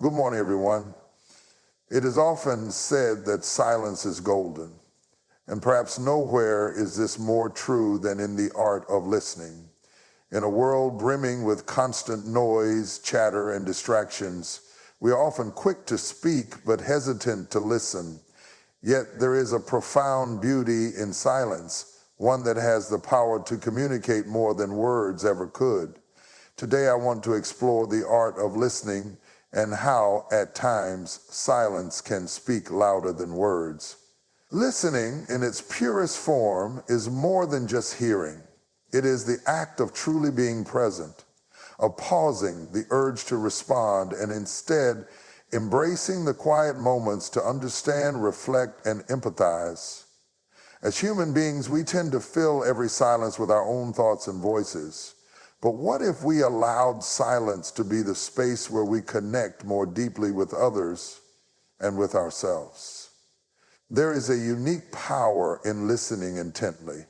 Good morning, everyone. It is often said that silence is golden, and perhaps nowhere is this more true than in the art of listening. In a world brimming with constant noise, chatter, and distractions, we are often quick to speak but hesitant to listen. Yet there is a profound beauty in silence, one that has the power to communicate more than words ever could. Today I want to explore the art of listening and how, at times, silence can speak louder than words. Listening, in its purest form, is more than just hearing. It is the act of truly being present, of pausing the urge to respond, and instead embracing the quiet moments to understand, reflect, and empathize. As human beings, we tend to fill every silence with our own thoughts and voices. But what if we allowed silence to be the space where we connect more deeply with others and with ourselves? There is a unique power in listening intently,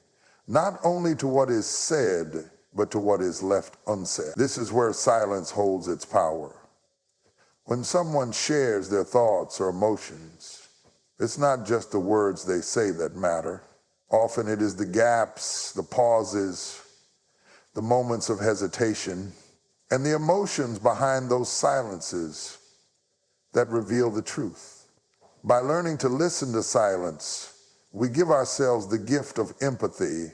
not only to what is said, but to what is left unsaid. This is where silence holds its power. When someone shares their thoughts or emotions, it's not just the words they say that matter. Often it is the gaps, the pauses, the moments of hesitation, and the emotions behind those silences that reveal the truth. By learning to listen to silence, we give ourselves the gift of empathy.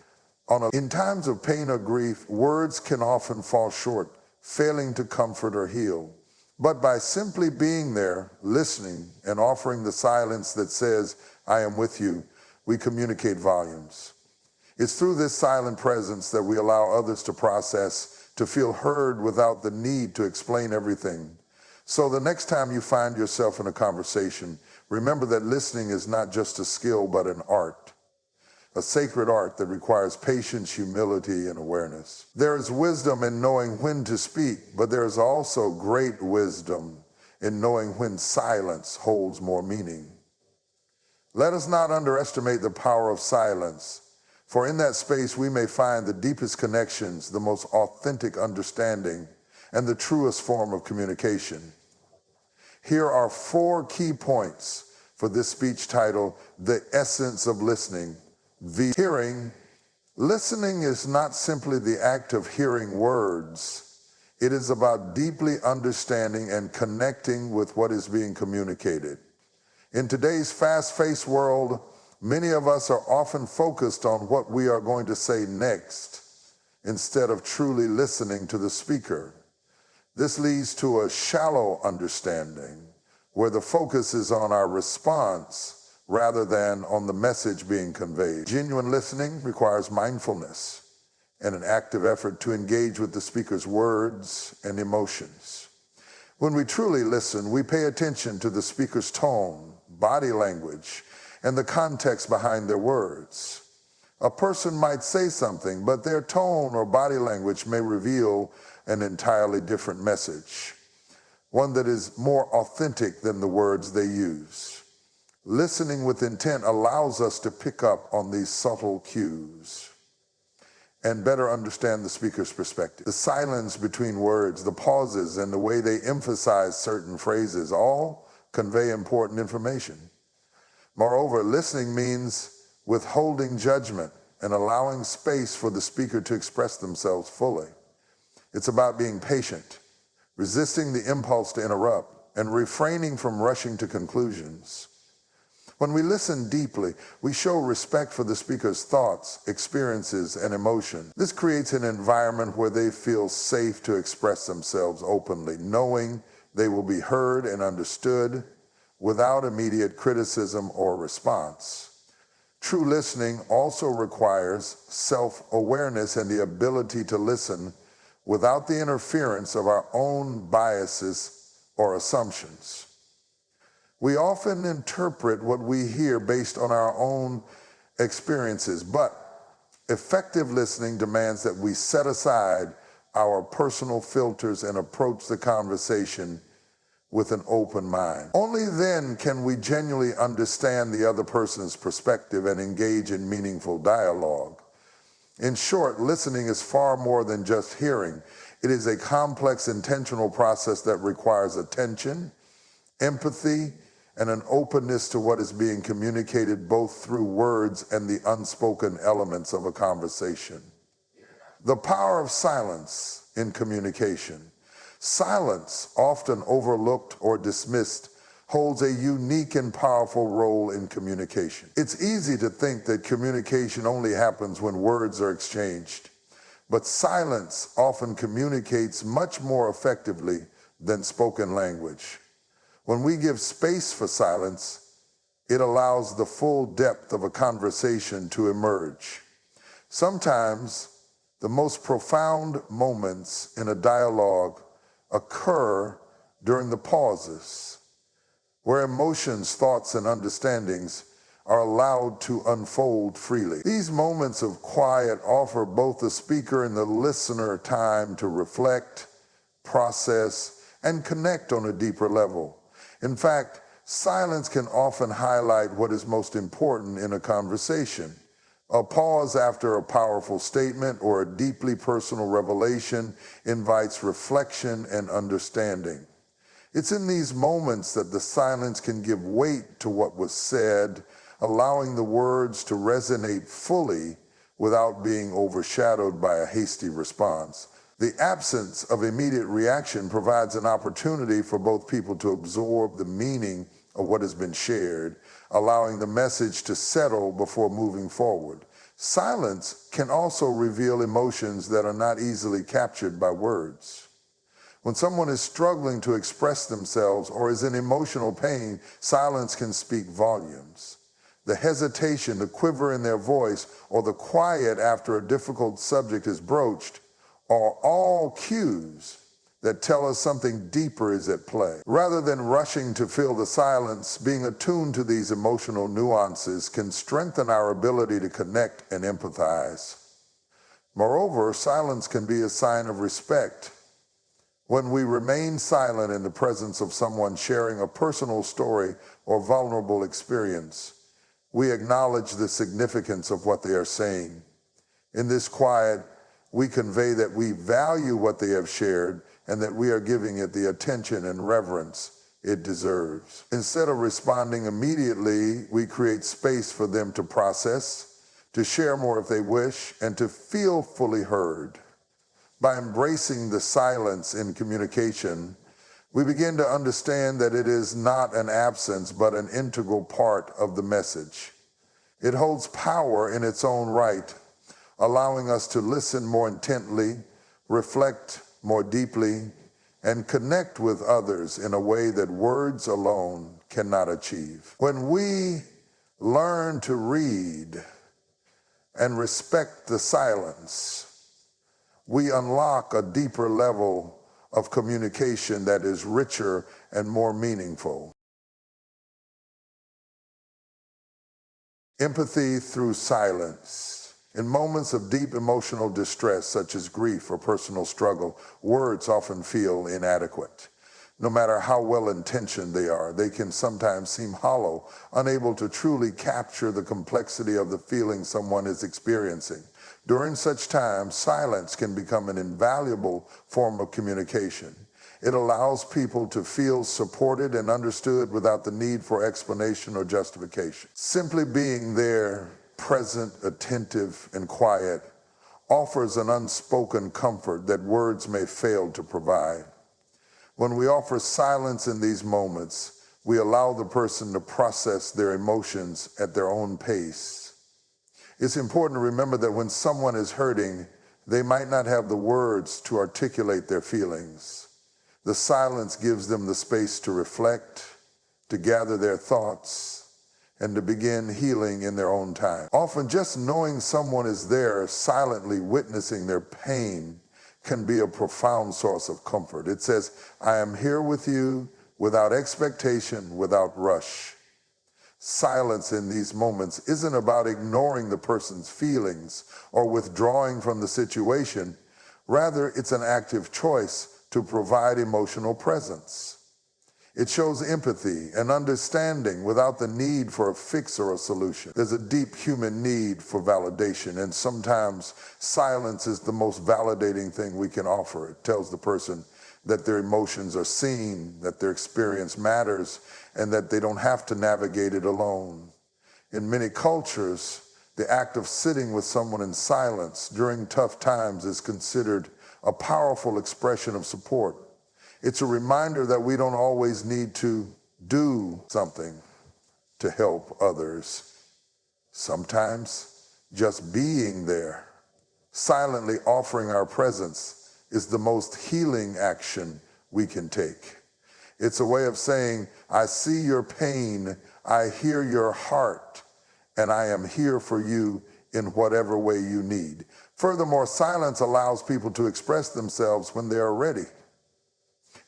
In times of pain or grief, words can often fall short, failing to comfort or heal. But by simply being there, listening, and offering the silence that says, "I am with you," we communicate volumes. It's through this silent presence that we allow others to process, to feel heard without the need to explain everything. So the next time you find yourself in a conversation, remember that listening is not just a skill, but an art, a sacred art that requires patience, humility, and awareness. There is wisdom in knowing when to speak, but there is also great wisdom in knowing when silence holds more meaning. Let us not underestimate the power of silence. For in that space, we may find the deepest connections, the most authentic understanding, and the truest form of communication. Here are 4 key points for this speech titled, "The Essence of Listening." Hearing. Listening is not simply the act of hearing words. It is about deeply understanding and connecting with what is being communicated. In today's fast-paced world, many of us are often focused on what we are going to say next instead of truly listening to the speaker. This leads to a shallow understanding where the focus is on our response rather than on the message being conveyed. Genuine listening requires mindfulness and an active effort to engage with the speaker's words and emotions. When we truly listen, we pay attention to the speaker's tone, body language, and the context behind their words. A person might say something, but their tone or body language may reveal an entirely different message, one that is more authentic than the words they use. Listening with intent allows us to pick up on these subtle cues and better understand the speaker's perspective. The silence between words, the pauses, and the way they emphasize certain phrases all convey important information. Moreover, listening means withholding judgment and allowing space for the speaker to express themselves fully. It's about being patient, resisting the impulse to interrupt, and refraining from rushing to conclusions. When we listen deeply, we show respect for the speaker's thoughts, experiences, and emotions. This creates an environment where they feel safe to express themselves openly, knowing they will be heard and understood without immediate criticism or response. True listening also requires self-awareness and the ability to listen without the interference of our own biases or assumptions. We often interpret what we hear based on our own experiences, but effective listening demands that we set aside our personal filters and approach the conversation with an open mind. Only then can we genuinely understand the other person's perspective and engage in meaningful dialogue. In short, listening is far more than just hearing. It is a complex, intentional process that requires attention, empathy, and an openness to what is being communicated both through words and the unspoken elements of a conversation. The power of silence in communication. Silence, often overlooked or dismissed, holds a unique and powerful role in communication. It's easy to think that communication only happens when words are exchanged, but silence often communicates much more effectively than spoken language. When we give space for silence, it allows the full depth of a conversation to emerge. Sometimes, the most profound moments in a dialogue occur during the pauses, where emotions, thoughts, and understandings are allowed to unfold freely. These moments of quiet offer both the speaker and the listener time to reflect, process, and connect on a deeper level. In fact, silence can often highlight what is most important in a conversation. A pause after a powerful statement or a deeply personal revelation invites reflection and understanding. It's in these moments that the silence can give weight to what was said, allowing the words to resonate fully without being overshadowed by a hasty response. The absence of immediate reaction provides an opportunity for both people to absorb the meaning of what has been shared, allowing the message to settle before moving forward. Silence can also reveal emotions that are not easily captured by words. When someone is struggling to express themselves or is in emotional pain, silence can speak volumes. The hesitation, the quiver in their voice, or the quiet after a difficult subject is broached are all cues that tell us something deeper is at play. Rather than rushing to fill the silence, being attuned to these emotional nuances can strengthen our ability to connect and empathize. Moreover, silence can be a sign of respect. When we remain silent in the presence of someone sharing a personal story or vulnerable experience, we acknowledge the significance of what they are saying. In this quiet, we convey that we value what they have shared and that we are giving it the attention and reverence it deserves. Instead of responding immediately, we create space for them to process, to share more if they wish, and to feel fully heard. By embracing the silence in communication, we begin to understand that it is not an absence, but an integral part of the message. It holds power in its own right, allowing us to listen more intently, reflect more deeply, and connect with others in a way that words alone cannot achieve. When we learn to read and respect the silence, we unlock a deeper level of communication that is richer and more meaningful. Empathy through silence. In moments of deep emotional distress, such as grief or personal struggle, words often feel inadequate. No matter how well-intentioned they are, they can sometimes seem hollow, unable to truly capture the complexity of the feeling someone is experiencing. During such times, silence can become an invaluable form of communication. It allows people to feel supported and understood without the need for explanation or justification. Simply being there, present, attentive, and quiet, offers an unspoken comfort that words may fail to provide. When we offer silence in these moments, we allow the person to process their emotions at their own pace. It's important to remember that when someone is hurting, they might not have the words to articulate their feelings. The silence gives them the space to reflect, to gather their thoughts, and to begin healing in their own time. Often just knowing someone is there, silently witnessing their pain, can be a profound source of comfort. It says, I am here with you without expectation, without rush. Silence in these moments isn't about ignoring the person's feelings or withdrawing from the situation. Rather, it's an active choice to provide emotional presence. It shows empathy and understanding without the need for a fix or a solution. There's a deep human need for validation, and sometimes silence is the most validating thing we can offer. It tells the person, that their emotions are seen, that their experience matters, and that they don't have to navigate it alone. In many cultures, the act of sitting with someone in silence during tough times is considered a powerful expression of support. It's a reminder that we don't always need to do something to help others. Sometimes just being there, silently offering our presence, is the most healing action we can take. It's a way of saying, I see your pain, I hear your heart, and I am here for you in whatever way you need. Furthermore, silence allows people to express themselves when they are ready.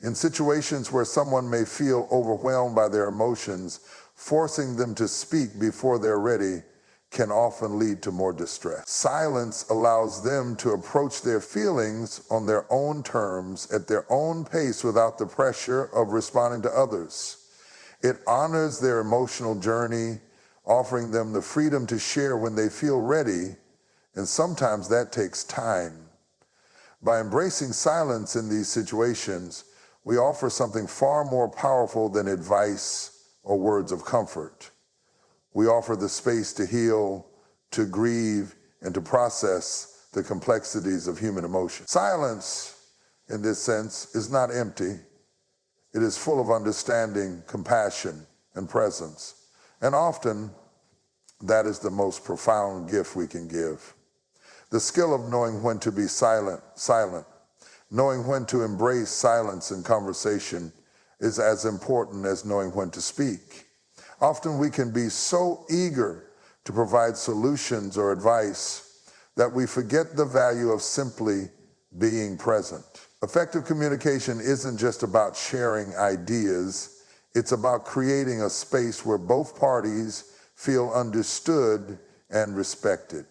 In situations where someone may feel overwhelmed by their emotions, forcing them to speak before they're ready can often lead to more distress. Silence allows them to approach their feelings on their own terms, at their own pace, without the pressure of responding to others. It honors their emotional journey, offering them the freedom to share when they feel ready, and sometimes that takes time. By embracing silence in these situations, we offer something far more powerful than advice or words of comfort. We offer the space to heal, to grieve, and to process the complexities of human emotion. Silence, in this sense, is not empty. It is full of understanding, compassion, and presence. And often, that is the most profound gift we can give. The skill of knowing when to be silent, knowing when to embrace silence in conversation is as important as knowing when to speak. Often we can be so eager to provide solutions or advice that we forget the value of simply being present. Effective communication isn't just about sharing ideas, it's about creating a space where both parties feel understood and respected.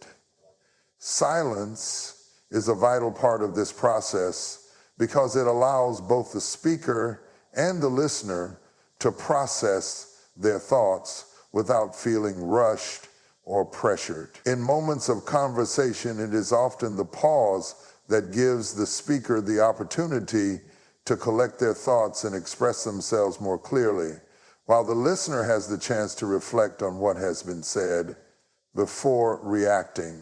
Silence is a vital part of this process because it allows both the speaker and the listener to process their thoughts without feeling rushed or pressured. In moments of conversation, it is often the pause that gives the speaker the opportunity to collect their thoughts and express themselves more clearly, while the listener has the chance to reflect on what has been said before reacting.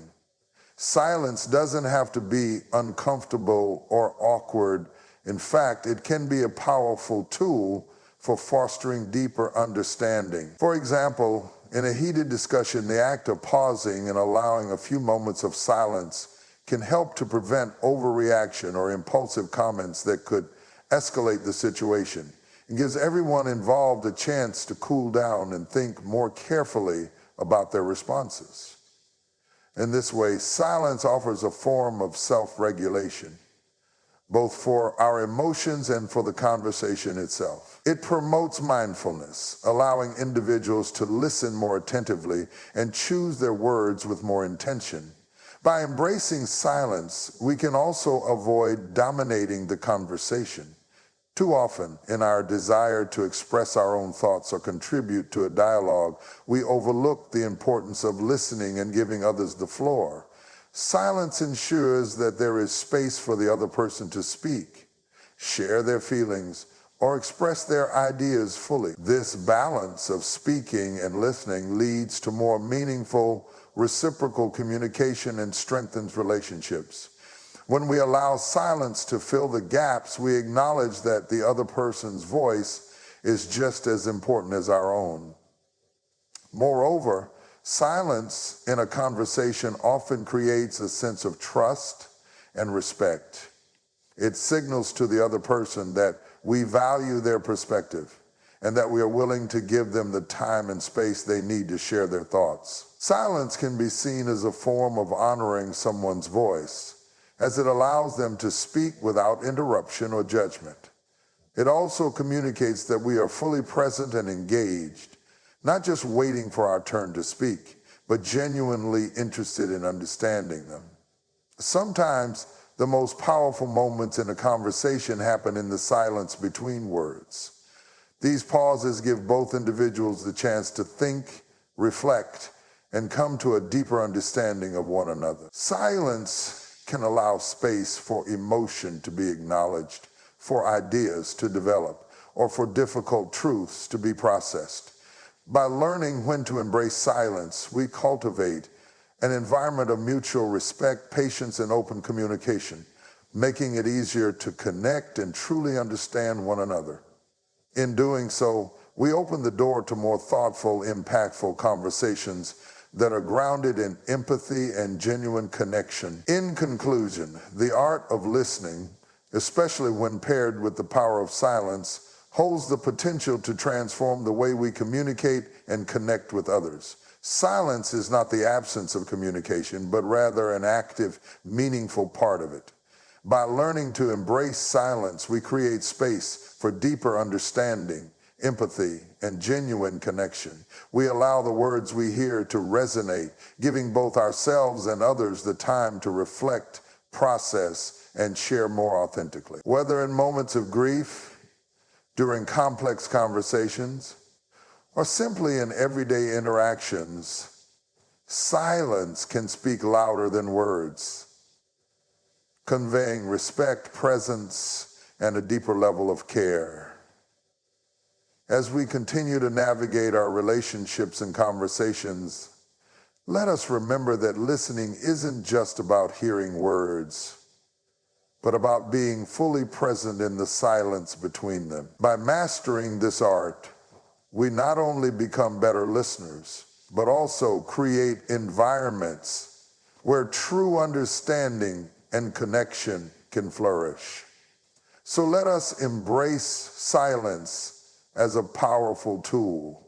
Silence doesn't have to be uncomfortable or awkward. In fact, it can be a powerful tool for fostering deeper understanding. For example, in a heated discussion, the act of pausing and allowing a few moments of silence can help to prevent overreaction or impulsive comments that could escalate the situation. It gives everyone involved a chance to cool down and think more carefully about their responses. In this way, silence offers a form of self-regulation, both for our emotions and for the conversation itself. It promotes mindfulness, allowing individuals to listen more attentively and choose their words with more intention. By embracing silence, we can also avoid dominating the conversation. Too often, in our desire to express our own thoughts or contribute to a dialogue, we overlook the importance of listening and giving others the floor. Silence ensures that there is space for the other person to speak, share their feelings, or express their ideas fully. This balance of speaking and listening leads to more meaningful, reciprocal communication and strengthens relationships. When we allow silence to fill the gaps, we acknowledge that the other person's voice is just as important as our own. Moreover, silence in a conversation often creates a sense of trust and respect. It signals to the other person that we value their perspective and that we are willing to give them the time and space they need to share their thoughts. Silence can be seen as a form of honoring someone's voice, as it allows them to speak without interruption or judgment. It also communicates that we are fully present and engaged, not just waiting for our turn to speak, but genuinely interested in understanding them. Sometimes the most powerful moments in a conversation happen in the silence between words. These pauses give both individuals the chance to think, reflect, and come to a deeper understanding of one another. Silence can allow space for emotion to be acknowledged for ideas to develop or for difficult truths to be processed. By learning when to embrace silence, we cultivate an environment of mutual respect, patience, and open communication, making it easier to connect and truly understand one another. In doing so, we open the door to more thoughtful, impactful conversations that are grounded in empathy and genuine connection. In conclusion, the art of listening, especially when paired with the power of silence, holds the potential to transform the way we communicate and connect with others. Silence is not the absence of communication, but rather an active, meaningful part of it. By learning to embrace silence, we create space for deeper understanding, empathy, and genuine connection. We allow the words we hear to resonate, giving both ourselves and others the time to reflect, process, and share more authentically. Whether in moments of grief, during complex conversations, or simply in everyday interactions, silence can speak louder than words, conveying respect, presence, and a deeper level of care. As we continue to navigate our relationships and conversations, let us remember that listening isn't just about hearing words, but about being fully present in the silence between them. By mastering this art, we not only become better listeners, but also create environments where true understanding and connection can flourish. So let us embrace silence as a powerful tool,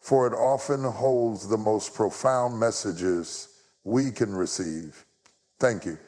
for it often holds the most profound messages we can receive. Thank you.